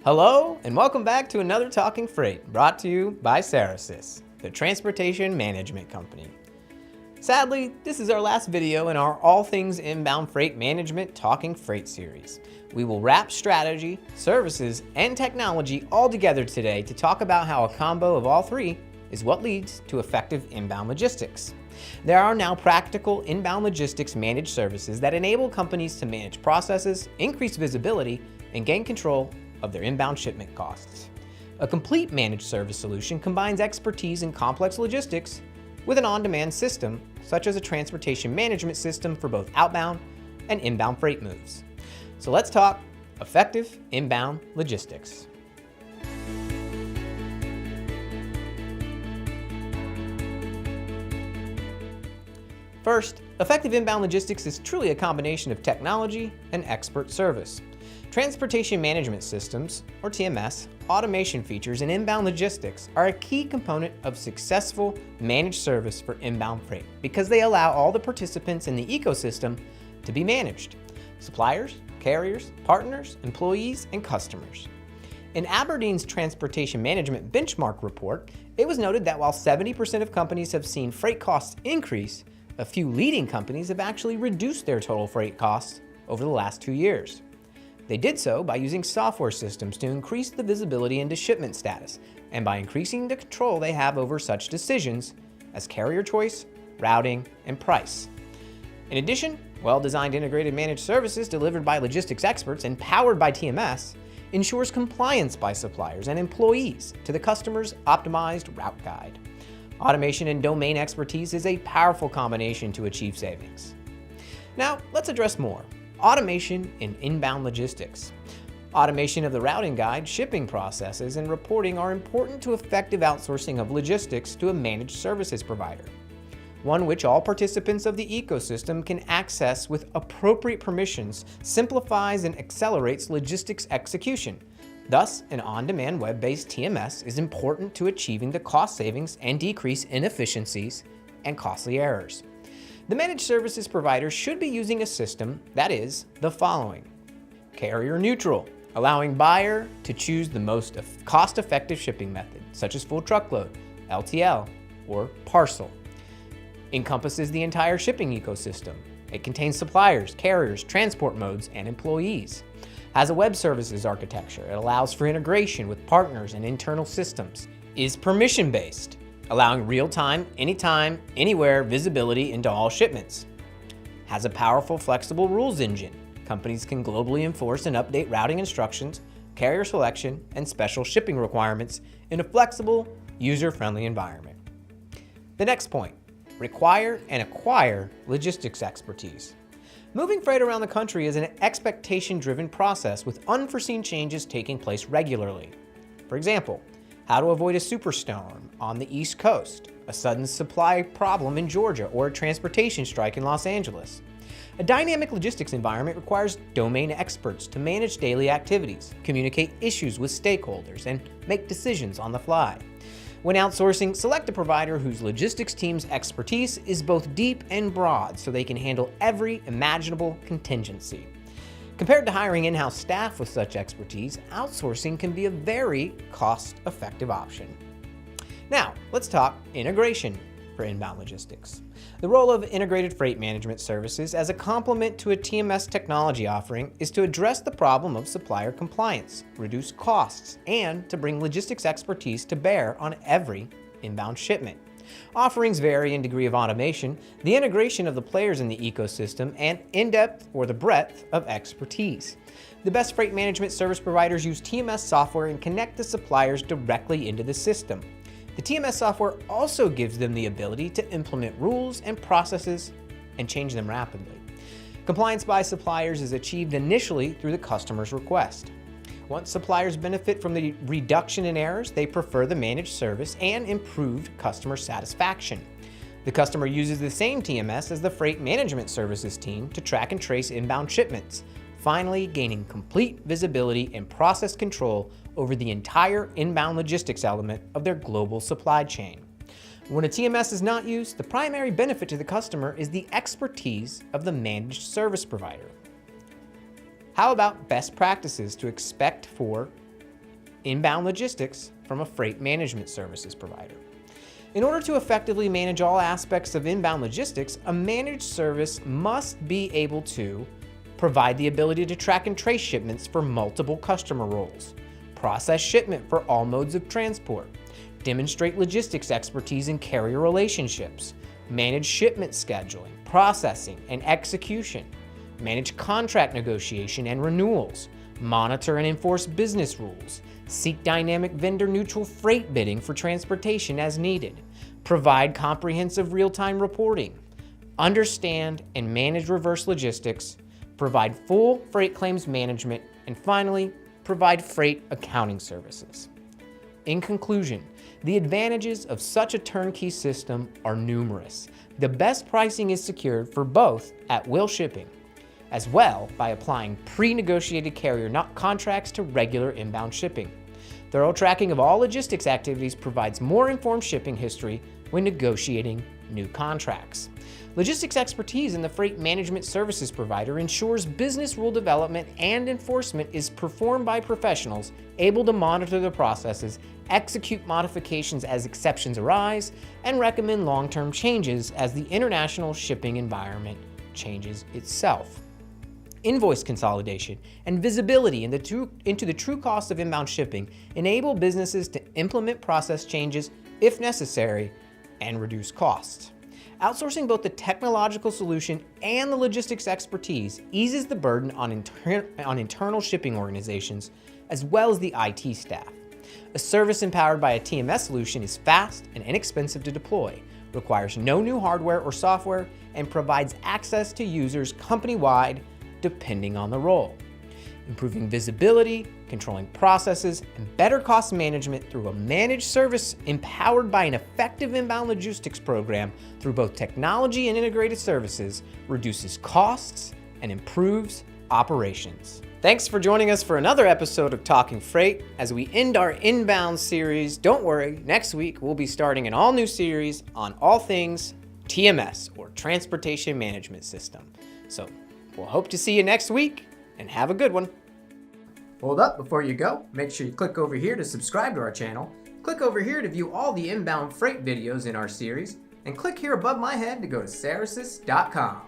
Hello, and welcome back to another Talking Freight, brought to you by Sarasys, the transportation management company. Sadly, this is our last video in our All Things Inbound Freight Management Talking Freight series. We will wrap strategy, services, and technology all together today to talk about how a combo of all three is what leads to effective inbound logistics. There are now practical inbound logistics managed services that enable companies to manage processes, increase visibility, and gain control of their inbound shipment costs. A complete managed service solution combines expertise in complex logistics with an on-demand system, such as a transportation management system for both outbound and inbound freight moves. So let's talk effective inbound logistics. First, effective inbound logistics is truly a combination of technology and expert service. Transportation management systems, or TMS, automation features, and inbound logistics are a key component of successful managed service for inbound freight because they allow all the participants in the ecosystem to be managed: suppliers, carriers, partners, employees, and customers. In Aberdeen's Transportation Management Benchmark report, it was noted that while 70% of companies have seen freight costs increase, a few leading companies have actually reduced their total freight costs over the last 2 years. They did so by using software systems to increase the visibility into shipment status and by increasing the control they have over such decisions as carrier choice, routing, and price. In addition, well-designed integrated managed services delivered by logistics experts and powered by TMS ensures compliance by suppliers and employees to the customer's optimized route guide. Automation and domain expertise is a powerful combination to achieve savings. Now, let's address more. Automation in inbound logistics. Automation of the routing guide, shipping processes, and reporting are important to effective outsourcing of logistics to a managed services provider, one which all participants of the ecosystem can access with appropriate permissions, simplifies and accelerates logistics execution. Thus, an on-demand web-based TMS is important to achieving the cost savings and decrease inefficiencies and costly errors. The managed services provider should be using a system that is the following: carrier neutral, allowing buyer to choose the most cost-effective shipping method, such as full truckload, LTL, or parcel. Encompasses the entire shipping ecosystem. It contains suppliers, carriers, transport modes, and employees. Has a web services architecture. It allows for integration with partners and internal systems. Is permission-based, allowing real-time, anytime, anywhere visibility into all shipments. Has a powerful, flexible rules engine. Companies can globally enforce and update routing instructions, carrier selection, and special shipping requirements in a flexible, user-friendly environment. The next point: require and acquire logistics expertise. Moving freight around the country is an expectation-driven process with unforeseen changes taking place regularly. For example, how to avoid a superstorm on the East Coast, a sudden supply problem in Georgia, or a transportation strike in Los Angeles. A dynamic logistics environment requires domain experts to manage daily activities, communicate issues with stakeholders, and make decisions on the fly. When outsourcing, select a provider whose logistics team's expertise is both deep and broad so they can handle every imaginable contingency. Compared to hiring in-house staff with such expertise, outsourcing can be a very cost-effective option. Now, let's talk integration for inbound logistics. The role of integrated freight management services as a complement to a TMS technology offering is to address the problem of supplier compliance, reduce costs, and to bring logistics expertise to bear on every inbound shipment. Offerings vary in degree of automation, the integration of the players in the ecosystem, and in-depth or the breadth of expertise. The best freight management service providers use TMS software and connect the suppliers directly into the system. The TMS software also gives them the ability to implement rules and processes and change them rapidly. Compliance by suppliers is achieved initially through the customer's request. Once suppliers benefit from the reduction in errors, they prefer the managed service and improved customer satisfaction. The customer uses the same TMS as the freight management services team to track and trace inbound shipments, finally gaining complete visibility and process control over the entire inbound logistics element of their global supply chain. When a TMS is not used, the primary benefit to the customer is the expertise of the managed service provider. How about best practices to expect for inbound logistics from a freight management services provider. In order to effectively manage all aspects of inbound logistics, a managed service must be able to provide the ability to track and trace shipments for multiple customer roles, process shipment for all modes of transport, demonstrate logistics expertise in carrier relationships, manage shipment scheduling, processing, and execution, manage contract negotiation and renewals, monitor and enforce business rules, seek dynamic vendor-neutral freight bidding for transportation as needed, provide comprehensive real-time reporting, understand and manage reverse logistics, provide full freight claims management, and finally, provide freight accounting services. In conclusion, the advantages of such a turnkey system are numerous. The best pricing is secured for both at-will shipping, as well by applying pre-negotiated carrier contracts to regular inbound shipping. Thorough tracking of all logistics activities provides more informed shipping history when negotiating new contracts. Logistics expertise in the freight management services provider ensures business rule development and enforcement is performed by professionals able to monitor the processes, execute modifications as exceptions arise, and recommend long-term changes as the international shipping environment changes itself. Invoice consolidation and visibility into the true cost of inbound shipping enable businesses to implement process changes if necessary and reduce costs. Outsourcing both the technological solution and the logistics expertise eases the burden on internal shipping organizations as well as the IT staff. A service empowered by a TMS solution is fast and inexpensive to deploy, requires no new hardware or software, and provides access to users company-wide depending on the role. Improving visibility, controlling processes, and better cost management through a managed service empowered by an effective inbound logistics program through both technology and integrated services reduces costs and improves operations. Thanks for joining us for another episode of Talking Freight. As we end our inbound series, don't worry, next week we'll be starting an all-new series on all things TMS, or Transportation Management System. So we'll hope to see you next week, and have a good one. Hold up, before you go, make sure you click over here to subscribe to our channel, click over here to view all the inbound freight videos in our series, and click here above my head to go to Ceresys.com.